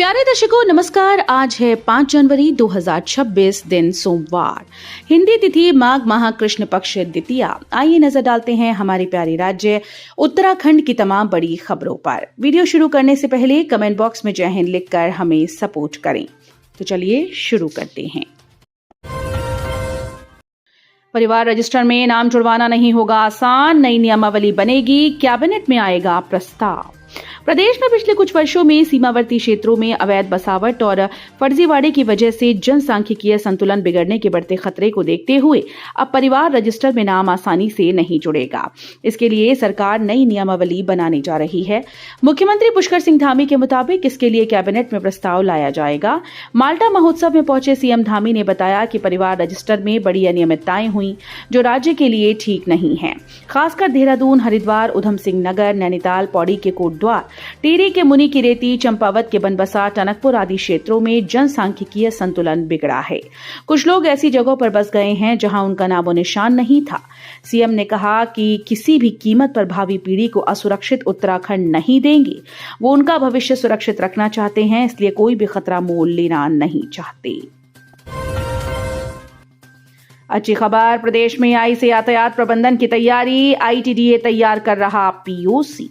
प्यारे दर्शकों नमस्कार। आज है 5 जनवरी 2026 दिन सोमवार। हिंदी तिथि माघ माह कृष्ण पक्ष द्वितीया। आइए नजर डालते हैं हमारे प्यारे राज्य उत्तराखंड की तमाम बड़ी खबरों पर। वीडियो शुरू करने से पहले कमेंट बॉक्स में जय हिंद लिखकर हमें सपोर्ट करें। तो चलिए शुरू करते हैं। परिवार रजिस्टर में नाम जुड़वाना नहीं होगा आसान, नई नियमावली बनेगी, कैबिनेट में आएगा प्रस्ताव। प्रदेश में पिछले कुछ वर्षों में सीमावर्ती क्षेत्रों में अवैध बसावट और फर्जीवाड़े की वजह से जनसांख्यिकीय संतुलन बिगड़ने के बढ़ते खतरे को देखते हुए अब परिवार रजिस्टर में नाम आसानी से नहीं जुड़ेगा। इसके लिए सरकार नई नियमावली बनाने जा रही है। मुख्यमंत्री पुष्कर सिंह धामी के मुताबिक इसके लिए कैबिनेट में प्रस्ताव लाया जाएगा। माल्टा महोत्सव में पहुंचे सीएम धामी ने बताया कि परिवार रजिस्टर में बड़ी अनियमितताएं हुई जो राज्य के लिए ठीक नहीं है। खासकर देहरादून, हरिद्वार, उधम सिंह नगर, नैनीताल, पौड़ी के कोटद्वार, टिहरी के मुनि की रेती, चंपावत के बनबसा, टनकपुर आदि क्षेत्रों में जनसांख्यिकीय संतुलन बिगड़ा है। कुछ लोग ऐसी जगहों पर बस गए हैं जहां उनका नामो निशान नहीं था। सीएम ने कहा कि किसी भी कीमत पर भावी पीढ़ी को असुरक्षित उत्तराखंड नहीं देंगे। वो उनका भविष्य सुरक्षित रखना चाहते हैं, इसलिए कोई भी खतरा मोल लेना नहीं चाहते। अच्छी खबर, प्रदेश में आई से यातायात प्रबंधन की तैयारी। आईटीडीए तैयार कर रहा पीओसी।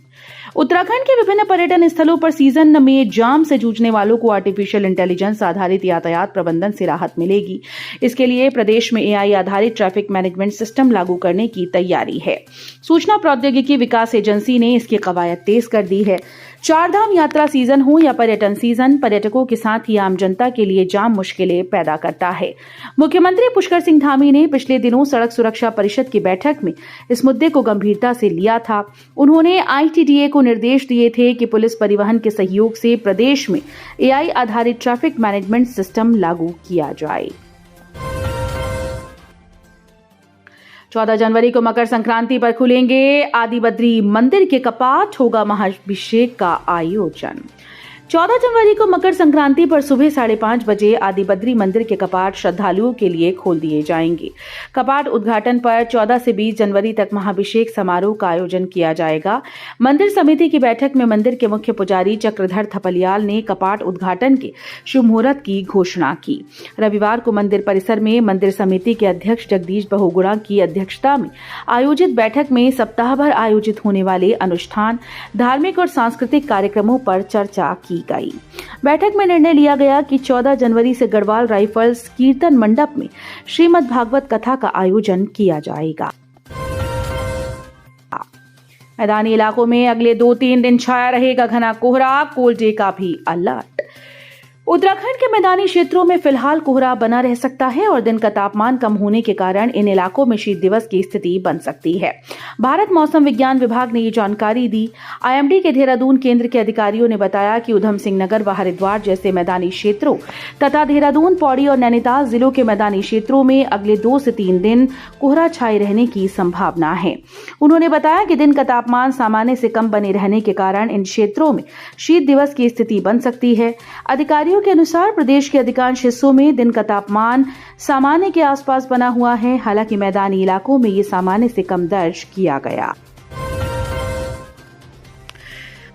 उत्तराखंड के विभिन्न पर्यटन स्थलों पर सीजन में जाम से जूझने वालों को आर्टिफिशियल इंटेलिजेंस आधारित यातायात प्रबंधन से राहत मिलेगी। इसके लिए प्रदेश में एआई आधारित ट्रैफिक मैनेजमेंट सिस्टम लागू करने की तैयारी है। सूचना प्रौद्योगिकी विकास एजेंसी ने इसकी कवायद तेज कर दी है। चारधाम यात्रा सीजन हो या पर्यटन सीजन, पर्यटकों के साथ ही आम जनता के लिए जाम मुश्किलें पैदा करता है। मुख्यमंत्री पुष्कर सिंह धामी ने पिछले दिनों सड़क सुरक्षा परिषद की बैठक में इस मुद्दे को गंभीरता से लिया था। उन्होंने आईटीडीए को निर्देश दिए थे कि पुलिस परिवहन के सहयोग से प्रदेश में एआई आधारित ट्रैफिक मैनेजमेंट सिस्टम लागू किया जाए। 14 जनवरी को मकर संक्रांति पर खुलेंगे आदिबद्री मंदिर के कपाट, होगा महाअभिषेक का आयोजन। 14 जनवरी को मकर संक्रांति पर सुबह 5:30 बजे आदिबद्री मंदिर के कपाट श्रद्धालुओं के लिए खोल दिए जाएंगे। कपाट उद्घाटन पर 14 से 20 जनवरी तक महाअभिषेक समारोह का आयोजन किया जाएगा। मंदिर समिति की बैठक में मंदिर के मुख्य पुजारी चक्रधर थपलियाल ने कपाट उद्घाटन के शुभ मुहूर्त की घोषणा की। रविवार को मंदिर परिसर में मंदिर समिति के अध्यक्ष जगदीश बहुगुणा की अध्यक्षता में आयोजित बैठक में सप्ताह भर आयोजित होने वाले अनुष्ठान, धार्मिक और सांस्कृतिक कार्यक्रमों पर चर्चा की गई। बैठक में निर्णय लिया गया कि 14 जनवरी से गढ़वाल राइफल्स कीर्तन मंडप में श्रीमद् भागवत कथा का आयोजन किया जाएगा। मैदानी इलाकों में अगले 2-3 दिन छाया रहेगा घना कोहरा, कोल्ड डे का भी अलर्ट। उत्तराखंड के मैदानी क्षेत्रों में फिलहाल कोहरा बना रह सकता है और दिन का तापमान कम होने के कारण इन इलाकों में शीत दिवस की स्थिति बन सकती है। भारत मौसम विज्ञान विभाग ने ये जानकारी दी। आईएमडी के देहरादून केंद्र के अधिकारियों ने बताया कि उधम सिंह नगर व हरिद्वार जैसे मैदानी क्षेत्रों तथा देहरादून, पौड़ी और नैनीताल जिलों के मैदानी क्षेत्रों में अगले 2 से 3 दिन कोहरा छाए रहने की संभावना है। उन्होंने बताया कि दिन का तापमान सामान्य से कम बने रहने के कारण इन क्षेत्रों में शीत दिवस की स्थिति बन सकती है। अधिकारियों के अनुसार प्रदेश के अधिकांश हिस्सों में दिन का तापमान सामान्य के आसपास बना हुआ है। हालांकि मैदानी इलाकों में ये सामान्य से कम दर्ज किया गया।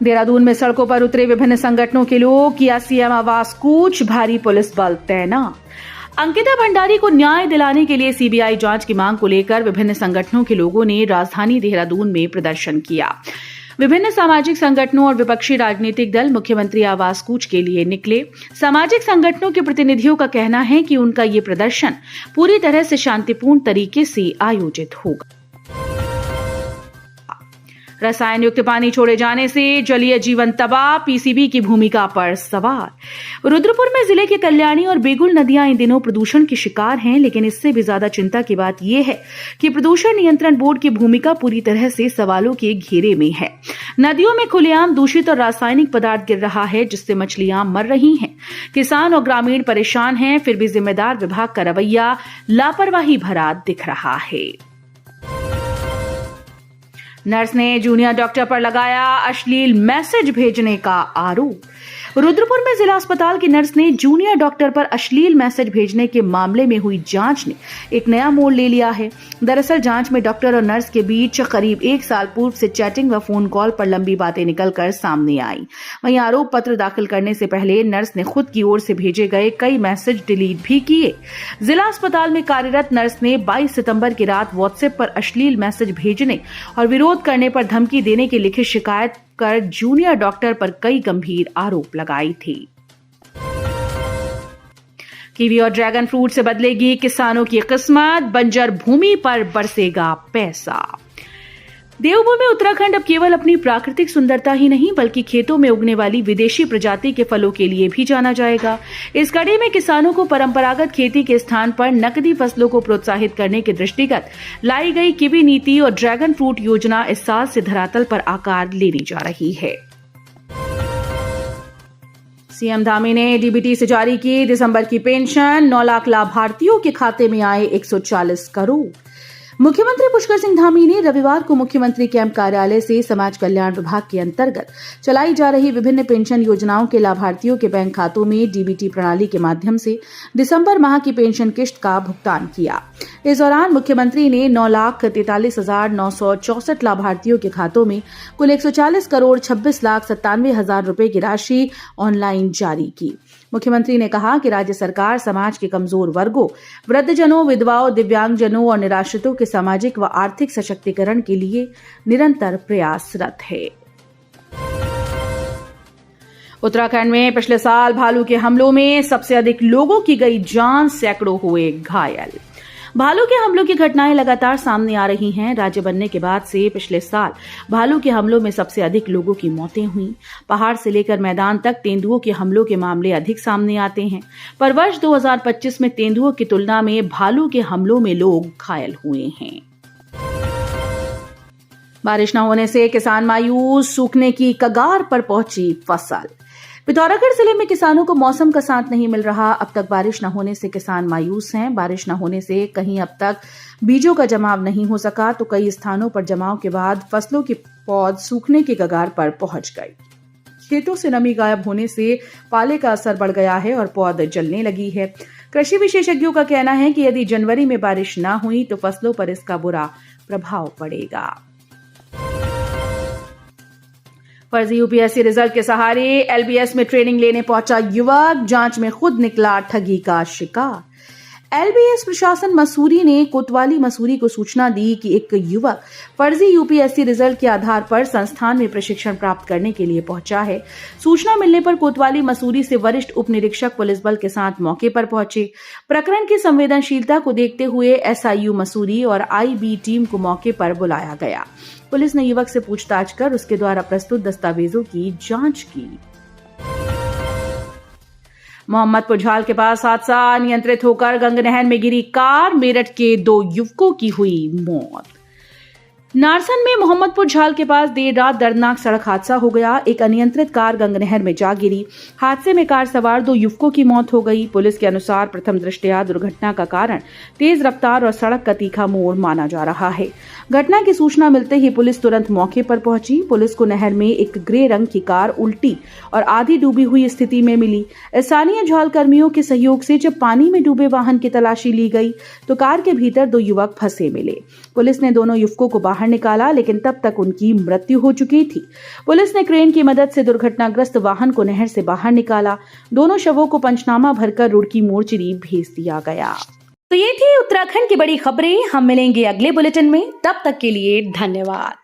देहरादून में सड़कों पर उतरे विभिन्न संगठनों के लोग, किया सीएम आवास कूच, भारी पुलिस बल तैनात। अंकिता भंडारी को न्याय दिलाने के लिए सीबीआई जांच की मांग को लेकर विभिन्न संगठनों के लोगों ने राजधानी देहरादून में प्रदर्शन किया। विभिन्न सामाजिक संगठनों और विपक्षी राजनीतिक दल मुख्यमंत्री आवास कूच के लिए निकले। सामाजिक संगठनों के प्रतिनिधियों का कहना है कि उनका ये प्रदर्शन पूरी तरह से शांतिपूर्ण तरीके से आयोजित होगा। रसायन युक्त पानी छोड़े जाने से जलीय जीवन तबाह, पीसीबी की भूमिका पर सवाल। रुद्रपुर में जिले के कल्याणी और बेगुल नदियां इन दिनों प्रदूषण की शिकार हैं, लेकिन इससे भी ज्यादा चिंता की बात यह है कि प्रदूषण नियंत्रण बोर्ड की भूमिका पूरी तरह से सवालों के घेरे में है। नदियों में खुलेआम दूषित और रासायनिक पदार्थ गिर रहा है, जिससे मछलियां मर रही हैं। किसान और ग्रामीण परेशान हैं, फिर भी जिम्मेदार विभाग का रवैया लापरवाही भरा दिख रहा है। नर्स ने जूनियर डॉक्टर पर लगाया अश्लील मैसेज भेजने का आरोप। रुद्रपुर में जिला अस्पताल की नर्स ने जूनियर डॉक्टर पर अश्लील मैसेज भेजने के मामले में हुई जांच ने एक नया मोड़ ले लिया है। दरअसल जांच में डॉक्टर और नर्स के बीच करीब 1 साल पूर्व से चैटिंग व फोन कॉल पर लंबी बातें निकलकर सामने आई। वहीं आरोप पत्र दाखिल करने से पहले नर्स ने खुद की ओर से भेजे गए कई मैसेज डिलीट भी किए। जिला अस्पताल में कार्यरत नर्स ने 22 सितंबर की रात व्हाट्सएप पर अश्लील मैसेज भेजने और विरोध करने पर धमकी देने की लिखित शिकायत कर जूनियर डॉक्टर पर कई गंभीर आरोप लगाए थे। कीवी और ड्रैगन फ्रूट से बदलेगी किसानों की किस्मत, बंजर भूमि पर बरसेगा पैसा। देवभूमि उत्तराखंड अब केवल अपनी प्राकृतिक सुंदरता ही नहीं बल्कि खेतों में उगने वाली विदेशी प्रजाति के फलों के लिए भी जाना जाएगा। इस कड़ी में किसानों को परंपरागत खेती के स्थान पर नकदी फसलों को प्रोत्साहित करने के दृष्टिगत लाई गई कीवी नीति और ड्रैगन फ्रूट योजना इस साल से धरातल पर आकार लेने जा रही है। सीएम धामी ने डीबीटी से जारी की दिसंबर की पेंशन, 9 लाख लाभार्थियों के खाते में आए 140 करोड़। मुख्यमंत्री पुष्कर सिंह धामी ने रविवार को मुख्यमंत्री कैंप कार्यालय से समाज कल्याण विभाग के अंतर्गत चलाई जा रही विभिन्न पेंशन योजनाओं के लाभार्थियों के बैंक खातों में डीबीटी प्रणाली के माध्यम से दिसंबर माह की पेंशन किश्त का भुगतान किया। इस दौरान मुख्यमंत्री ने 9,43,964 लाभार्थियों के खातों में कुल 140 करोड़ 26,97,000 रुपए की राशि ऑनलाइन जारी की। मुख्यमंत्री ने कहा कि राज्य सरकार समाज के कमजोर वर्गों, वृद्धजनों, विधवाओं, दिव्यांगजनों और निराश्रितों के सामाजिक व आर्थिक सशक्तिकरण के लिए निरंतर प्रयासरत है। उत्तराखंड में पिछले साल भालू के हमलों में सबसे अधिक लोगों की गई जान, सैकड़ों हुए घायल। भालू के हमलों की घटनाएं लगातार सामने आ रही हैं। राज्य बनने के बाद से पिछले साल भालू के हमलों में सबसे अधिक लोगों की मौतें हुई। पहाड़ से लेकर मैदान तक तेंदुओं के हमलों के मामले अधिक सामने आते हैं, पर वर्ष 2025 में तेंदुओं की तुलना में भालू के हमलों में लोग घायल हुए हैं। बारिश न होने से किसान मायूस, सूखने की कगार पर पहुंची फसल। पिथौरागढ़ जिले में किसानों को मौसम का साथ नहीं मिल रहा। अब तक बारिश न होने से किसान मायूस हैं। बारिश न होने से कहीं अब तक बीजों का जमाव नहीं हो सका तो कई स्थानों पर जमाव के बाद फसलों की पौध सूखने की कगार पर पहुंच गई। खेतों से नमी गायब होने से पाले का असर बढ़ गया है और पौध जलने लगी है। कृषि विशेषज्ञों का कहना है कि यदि जनवरी में बारिश न हुई तो फसलों पर इसका बुरा प्रभाव पड़ेगा। फर्जी यूपीएससी रिजल्ट के सहारे एलबीएस में ट्रेनिंग लेने पहुंचा युवक, जांच में खुद निकला ठगी का शिकार। एलबीएस प्रशासन मसूरी ने कोतवाली मसूरी को सूचना दी कि एक युवक फर्जी यूपीएससी रिजल्ट के आधार पर संस्थान में प्रशिक्षण प्राप्त करने के लिए पहुंचा है। सूचना मिलने पर कोतवाली मसूरी से वरिष्ठ उप निरीक्षक पुलिस बल के साथ मौके पर पहुंचे। प्रकरण की संवेदनशीलता को देखते हुए एसआईयू मसूरी और आईबी टीम को मौके पर बुलाया गया। पुलिस ने युवक से पूछताछ कर उसके द्वारा प्रस्तुत दस्तावेजों की जांच की। मोहम्मदपुर झाल के पास हादसा, अनियंत्रित होकर गंग नहर में गिरी कार, मेरठ के 2 युवकों की हुई मौत। नारसन में मोहम्मदपुर झाल के पास देर रात दर्दनाक सड़क हादसा हो गया। एक अनियंत्रित कार गंग नहर में जा गिरी। हादसे में कार सवार 2 युवकों की मौत हो गई। पुलिस के अनुसार प्रथम दृष्टया दुर्घटना का कारण तेज रफ्तार और सड़क का तीखा मोड़ माना जा रहा है। घटना की सूचना मिलते ही पुलिस तुरंत मौके पर पहुंची। पुलिस को नहर में एक ग्रे रंग की कार उल्टी और आधी डूबी हुई स्थिति में मिली। स्थानीय झाल कर्मियों के सहयोग से जब पानी में डूबे वाहन की तलाशी ली गई तो कार के भीतर 2 युवक फंसे मिले। पुलिस ने दोनों युवकों को बाहर निकाला, लेकिन तब तक उनकी मृत्यु हो चुकी थी। पुलिस ने क्रेन की मदद से दुर्घटनाग्रस्त वाहन को नहर से बाहर निकाला। दोनों शवों को पंचनामा भरकर रुड़की मोर्चरी भेज दिया गया। तो ये थी उत्तराखंड की बड़ी खबरें। हम मिलेंगे अगले बुलेटिन में, तब तक के लिए धन्यवाद।